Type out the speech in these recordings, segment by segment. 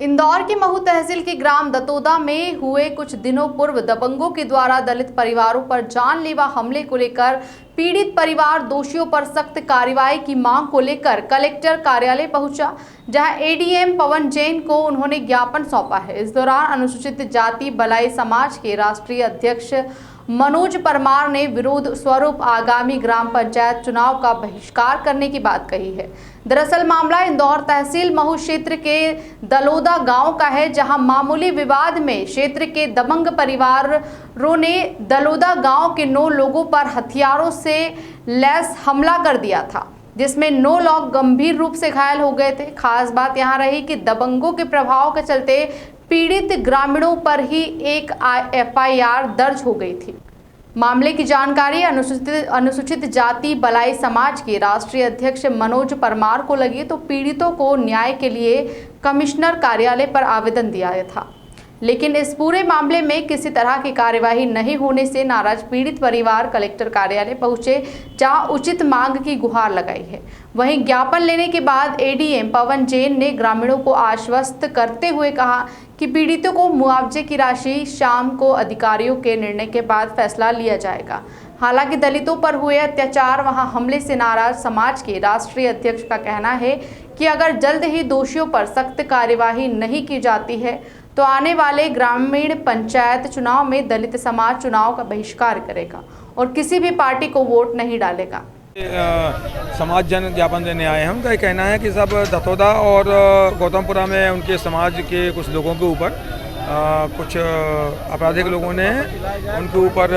इंदौर की महू तहसील के ग्राम दतोदा में हुए कुछ दिनों पूर्व दबंगों के द्वारा दलित परिवारों पर जानलेवा हमले को लेकर पीड़ित परिवार दोषियों पर सख्त कार्रवाई की मांग को लेकर कलेक्टर कार्यालय पहुंचा, जहां एडीएम पवन जैन को उन्होंने ज्ञापन सौंपा है। इस दौरान अनुसूचित जाति भलाई समाज के राष्ट्रीय अध्यक्ष मनोज परमार ने विरोध स्वरूप आगामी ग्राम पंचायत चुनाव का बहिष्कार करने की बात कही है। दरअसल मामला इंदौर तहसील महू क्षेत्र के दलोदा गांव का है, जहां मामूली विवाद में क्षेत्र के दबंग परिवारों ने दलोदा गांव के 9 लोगों पर हथियारों से लैस हमला कर दिया था, जिसमें 9 लोग गंभीर रूप से घायल हो गए थे। खास बात यहां रही कि दबंगों के प्रभाव के चलते पीड़ित ग्रामीणों पर ही एक एफआईआर दर्ज हो गई थी। मामले की जानकारी अनुसूचित जाति भलाई समाज के राष्ट्रीय अध्यक्ष मनोज परमार को लगी तो पीड़ितों को न्याय के लिए कमिश्नर कार्यालय पर आवेदन दिया था, लेकिन इस पूरे मामले में किसी तरह की कार्यवाही नहीं होने से नाराज पीड़ित परिवार कलेक्टर कार्यालय पहुंचे, जहां उचित मांग की गुहार लगाई है। वहीं ज्ञापन लेने के बाद एडीएम पवन जैन ने ग्रामीणों को आश्वस्त करते हुए कहा कि पीड़ितों को मुआवजे की राशि शाम को अधिकारियों के निर्णय के बाद फैसला लिया जाएगा। हालांकि दलितों पर हुए अत्याचार वहां हमले से नाराज समाज के राष्ट्रीय अध्यक्ष का कहना है कि अगर जल्द ही दोषियों पर सख्त कार्यवाही नहीं की जाती है तो आने वाले ग्रामीण पंचायत चुनाव में दलित समाज चुनाव का बहिष्कार करेगा और किसी भी पार्टी को वोट नहीं डालेगा। समाज जन ज्ञापन देने आए हैं। उनका ये कहना है कि सब दतोदा और गौतमपुरा में उनके समाज के कुछ लोगों के ऊपर कुछ आपराधिक लोगों ने उनके ऊपर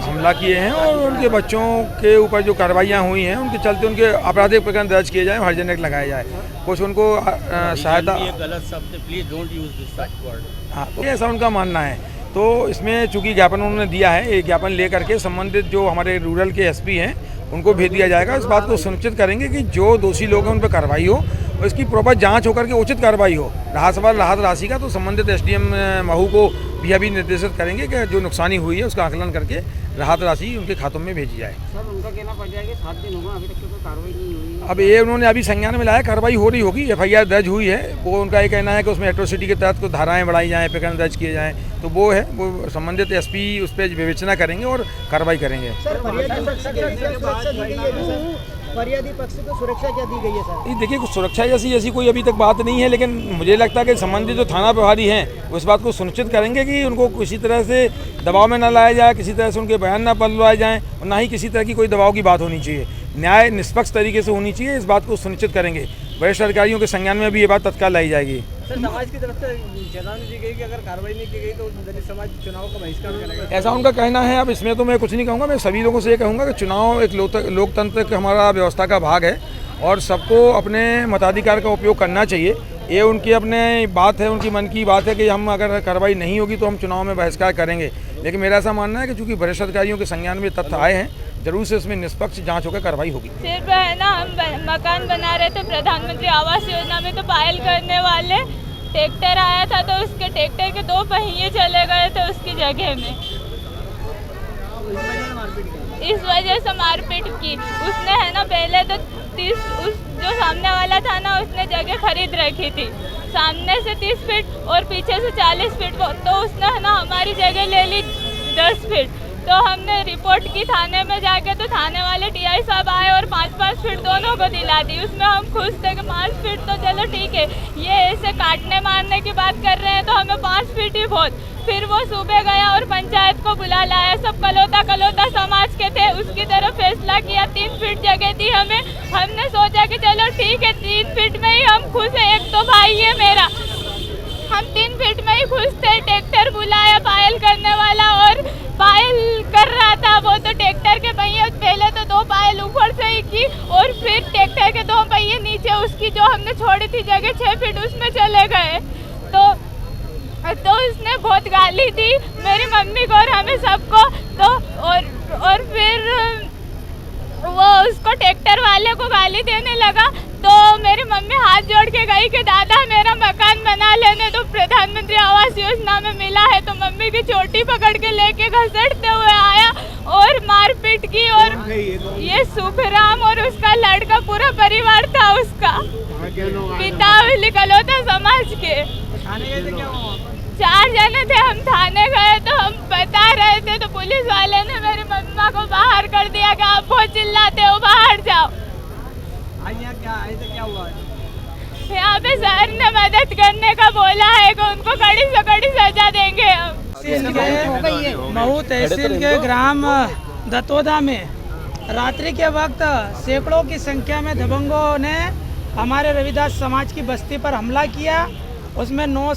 हमला किए हैं और उनके बच्चों के ऊपर जो कार्रवाइयाँ हुई हैं उनके चलते उनके आपराधिक प्रकरण दर्ज किए जाए, हर्जन एक्ट लगाया जाए। कुछ उनको सहायता, गलत शब्द, please don't use this word. हाँ, तो ऐसा उनका मानना है। तो इसमें चूंकि ज्ञापन उन्होंने दिया है, ये ज्ञापन ले करके संबंधित जो हमारे रूरल के एसपी हैं उनको भेज दिया जाएगा। इस बात को सुनिश्चित करेंगे कि जो दोषी लोग हैं उन पर कार्रवाई हो और इसकी प्रॉपर जांच होकर के उचित कार्रवाई हो। राहत राशि का तो संबंधित एसडीएम महू को भी अभी निर्देशित करेंगे कि जो नुकसानी हुई है उसका आकलन करके राहत राशि उनके खातों में भेजी जाए। सर, उनका कहना पड़ जाएगा 7 दिन होगा, अभी तक कोई कार्रवाई नहीं हुई। अब ये उन्होंने अभी संज्ञान में लाया, कार्रवाई हो रही होगी, एफआईआर दर्ज हुई है। वो उनका ये कहना है कि उसमें एट्रोसिटी के तहत कुछ धाराएं बढ़ाई जाएँ, प्रकरण दर्ज किए जाएँ, तो वो है वो संबंधित एसपी उस पर विवेचना करेंगे और कार्रवाई करेंगे। फरियादी पक्ष को सुरक्षा क्या दी गई है सर? ये देखिए, कुछ सुरक्षा जैसी ऐसी कोई अभी तक बात नहीं है, लेकिन मुझे लगता है कि संबंधित जो थाना प्रभारी हैं वो इस बात को सुनिश्चित करेंगे कि उनको किसी तरह से दबाव में न लाया जाए, किसी तरह से उनके बयान न बदलवाए जाएँ और ना ही किसी तरह की कोई दबाव की बात होनी चाहिए। न्याय निष्पक्ष तरीके से होनी चाहिए, इस बात को सुनिश्चित करेंगे। वरिष्ठ अधिकारियों के संज्ञान में भी ये बात तत्काल लाई जाएगी। सर, समाज की तरफ से चेतावनी दी गई कि अगर कार्रवाई नहीं की गई तो दलित समाज चुनाव का बहिष्कार करेगा, ऐसा उनका कहना है। अब इसमें तो मैं कुछ नहीं कहूँगा, मैं सभी लोगों से ये कहूँगा कि चुनाव एक लोकतंत्र का हमारा व्यवस्था का भाग है और सबको अपने मताधिकार का उपयोग करना चाहिए। ये उनकी अपने बात है, उनकी मन की बात है कि हम अगर कार्रवाई नहीं होगी तो हम चुनाव में बहिष्कार करेंगे, लेकिन मेरा ऐसा मानना है कि चूँकि वरिष्ठ अधिकारियों के संज्ञान में तथ्य आए हैं, जरूर से इसमें निष्पक्ष जांच होकर कार्रवाई होगी। सिर्फ है ना, हम मकान बना रहे थे प्रधानमंत्री आवास योजना में, तो पायल करने वाले ट्रैक्टर आया था तो उसके ट्रैक्टर के 2 पहिए चले गए थे उसकी जगह में। इस वजह से मारपीट की उसने, है ना। पहले तो 30 जो सामने वाला था ना, उसने जगह खरीद रखी थी, सामने से 30 फीट और पीछे से 40 फीट, तो उसने, है ना, हमारी जगह ले ली 10 फीट। तो हमने रिपोर्ट की थाने में जाके, तो थाने वाले टीआई साहब आए और 5-5 फीट दोनों को दिला दी। उसमें हम खुश थे कि 5 फीट तो चलो ठीक है, ये ऐसे काटने मारने की बात कर रहे हैं तो हमें 5 फीट ही बहुत। फिर वो सुबह गया और पंचायत को बुला लाया, सब कलौता समाज के थे, उसकी तरफ फैसला किया, 3 फीट जगह दी हमें। हमने सोचा कि चलो ठीक है, 3 फीट में ही हम खुश है, एक तो भाई है मेरा, हम 3 फीट में ही खुश थे। ट्रैक्टर बुलाया पायल करने वाला और पायल कर रहा था वो, तो ट्रैक्टर के पहिए पहले तो 2 पायल ऊपर से ही की और फिर ट्रैक्टर के 2 पहिए नीचे उसकी जो हमने छोड़ी थी जगह 6 फीट उसमें चले गए। तो उसने बहुत गाली दी मेरी मम्मी को और हमें सबको। तो और फिर वो उसको ट्रैक्टर वाले को गाली देने लगा, तो मेरी मम्मी हाथ जोड़ के गई कि दादा मेरा मकान बना लेने, तो प्रधानमंत्री आवास योजना में मिला है। तो मम्मी की चोटी पकड़ के लेके घसीटते हुए आया और मारपीट की। और ये सुखराम और उसका लड़का, पूरा परिवार था उसका, पिता कलौता समाज के। थाने गए थे क्या वहाँ? 4 जने थे, हम थाने गए तो हम बता रहे थे तो पुलिस वाले ने मेरी मम्मा को बाहर कर दिया कि आप बहुत चिल्लाते हो, बाहर जाओ। यहाँ क्या आए थे, क्या हुआ? यहाँ पे सर ने मदद करने का बोला है कि उनको कड़ी से कड़ी सजा देंगे हम। महू तहसील के ग्राम दतोदा में रात्रि के वक्त सैकड़ों की संख्या में दबंगों ने हमारे रविदास समाज की बस्ती पर हमला किया। उसमें 9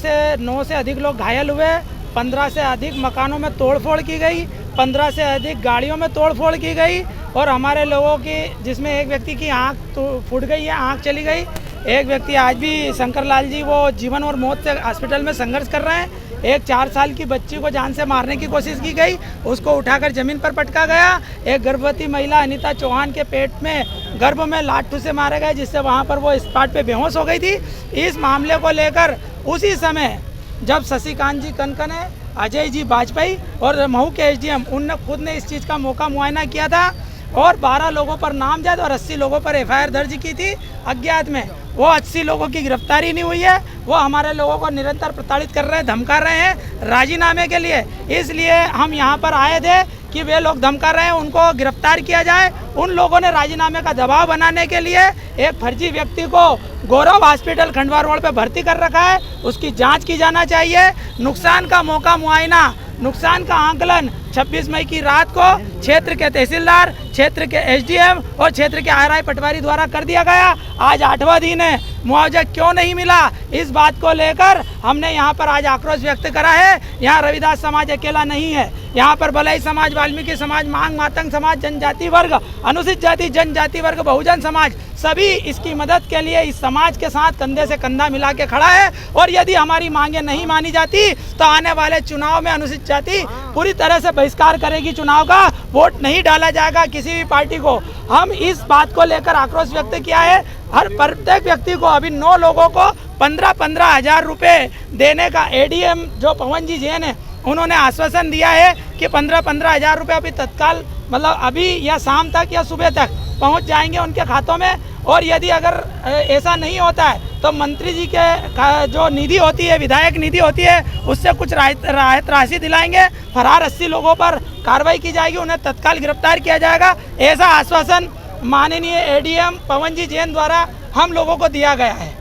से अधिक लोग घायल हुए, 15 से अधिक मकानों में तोड़फोड़ की गई, 15 से अधिक गाड़ियों में तोड़फोड़ की गई और हमारे लोगों की, जिसमें एक व्यक्ति की आंख तो फूट गई है, आंख चली गई। एक व्यक्ति आज भी शंकर लाल जी वो जीवन और मौत से हॉस्पिटल में संघर्ष कर रहे हैं। एक 4 साल की बच्ची को जान से मारने की कोशिश की गई, उसको उठाकर जमीन पर पटका गया। एक गर्भवती महिला अनीता चौहान के पेट में गर्भ में लाठू से मारे गए, जिससे वहां पर वो स्पॉट पे बेहोश हो गई थी। इस मामले को लेकर उसी समय जब शशिकांत जी कनकने, अजय जी वाजपेयी और महू के एसडीएम उनने खुद ने इस चीज़ का मौका मुआयना किया था और 12 लोगों पर नामजद और 80 लोगों पर एफआईआर दर्ज की थी अज्ञात में। वो 80 लोगों की गिरफ्तारी नहीं हुई है। वो हमारे लोगों को निरंतर प्रताड़ित कर रहे हैं, धमका रहे हैं राजीनामे के लिए। इसलिए हम यहाँ पर आए थे कि वे लोग धमका रहे हैं, उनको गिरफ्तार किया जाए। उन लोगों ने राजीनामे का दबाव बनाने के लिए एक फर्जी व्यक्ति को गौरव हॉस्पिटल खंडवा रोड पे भर्ती कर रखा है। उसकी जांच की जाना चाहिए। नुकसान का मौका मुआयना, नुकसान का आंकलन 26 मई की रात को क्षेत्र के तहसीलदार, क्षेत्र के एसडीएम और क्षेत्र के आरआई पटवारी द्वारा कर दिया गया। आज 8वां दिन है, मुआवजा क्यों नहीं मिला, इस बात को लेकर हमने यहाँ पर आज आक्रोश व्यक्त करा है। यहाँ रविदास समाज अकेला नहीं है, यहाँ पर भलाई समाज, वाल्मीकि समाज, मांग मातंग समाज, जनजाति वर्ग, अनुसूचित जाति जनजाति वर्ग, बहुजन समाज, सभी इसकी मदद के लिए इस समाज के साथ कंधे से कंधा मिला के खड़ा है। और यदि हमारी मांगे नहीं मानी जाती तो आने वाले चुनाव में अनुसूचित जाति पूरी तरह से बहिष्कार करेगी, चुनाव का वोट नहीं डाला जाएगा किसी भी पार्टी को। हम इस बात को लेकर आक्रोश व्यक्त किया है। हर प्रत्येक व्यक्ति को, अभी 9 लोगों को 15-15 हज़ार रुपये देने का एडीएम जो पवन जी जैन है उन्होंने आश्वासन दिया है कि 15-15 हज़ार रुपये अभी तत्काल, मतलब अभी या शाम तक या सुबह तक पहुंच जाएंगे उनके खातों में। और यदि अगर ऐसा नहीं होता है तो मंत्री जी के जो निधि होती है, विधायक निधि होती है, उससे कुछ राहत राशि दिलाएंगे। फरार 80 लोगों पर कार्रवाई की जाएगी, उन्हें तत्काल गिरफ्तार किया जाएगा। ऐसा आश्वासन माननीय एडीएम पवन जी जैन द्वारा हम लोगों को दिया गया है।